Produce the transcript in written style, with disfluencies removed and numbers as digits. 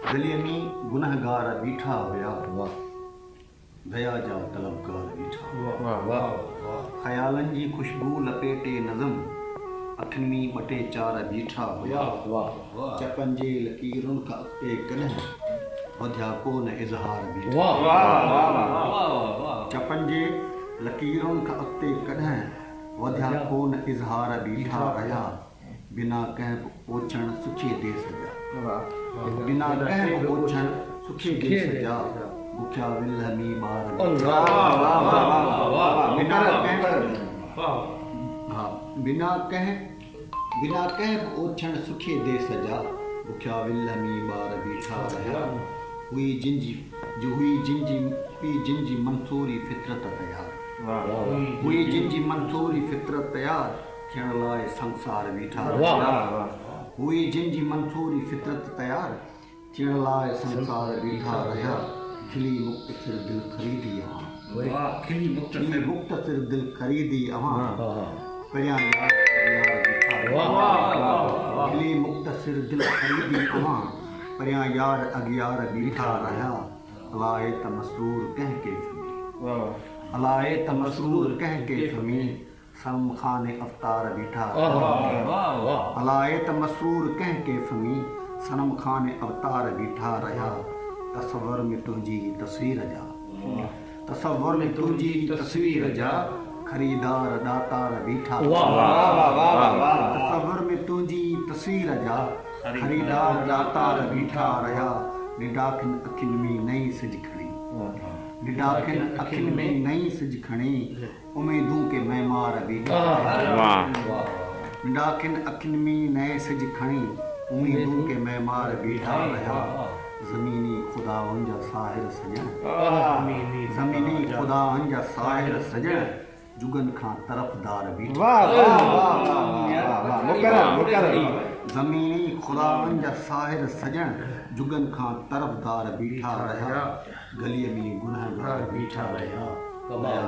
गलीअ में गुनहगार बीठा हुया, दया जा तलबगार बीठा। ख़यालनि जी खुशबू लपेटे नज़म, अखियुनि में ॿटे चार बीठा हुया। चपनि जे लकीरुनि खां अॻिते कॾहिं वधिया कोन इज़हार बीठा। चपनि जे लकीरुनि खां अॻिते कॾहिं वधिया कोन इज़हार बीठा रहिया। बिना कंहिं पोछण सुखे दे सॼा, बिना कंहिं पोछण सुखे दे सॼा। बुखिया विल्ह में ॿार बिना कंहिं पोछण सुखे दे सॼा। बुखिया विल्ह में ॿार बीठा रहिया। हुई जिनजी मंसूरी फितरत तयार, हुई जिनजी मंसूरी फितरत तयार। थियण लाइ संसार बीठा रहिया। हुई जिनजी मंसूरी फितरत तयार, थियण लाइ संसार बीठा रहिया। खिली मुक्तसिर दिल खरीदी अवां, खिली मुक्तसिर दिल खरीदी अवां। परियां यार बीठा रहिया। खिली मुक्तसिर दिल खरीदी अवां। परियां यार अगियार बीठा रहिया। अलाए त मसरूर कंहिं कैफ़ में, अलाए त मसरूर कंहिं कैफ़ में। सनम खाने अवतार बीठा रहिया। अलाए त मसरूर कंहिं कैफ़ में। सनम खाने अवतार बीठा रहिया। तसव्वुर में तुंहिंजी तस्वीर जा, तसव्वुर में तुंहिंजी तस्वीर जा। खरीदार दातार बीठा। तसव्वुर में तुंहिंजी तस्वीर जा। खरीदार दातार बीठा रहिया। निडाखिन अखियुनि में नई सिज खणी, निडाखिन अखियुनि में नई सिज खणी। उम्मीदों के मैमार बीठा रहिया। निडाखिन अखियुनि में नए सिज खणी। उम्मीदों के मैमार बीठा रहिया। ज़मीनी खुदावन जा साहिर सजण, ज़मीनी खुदावन जा साहिर सजण। जुगन खां तरफ़दार बीठा। ज़मीनी खुदावन जा साहिर सजण। जुगन खां तरफ़दार बीठा रहिया। गलीअ में गुनहगार बीठा रहिया। कमाल।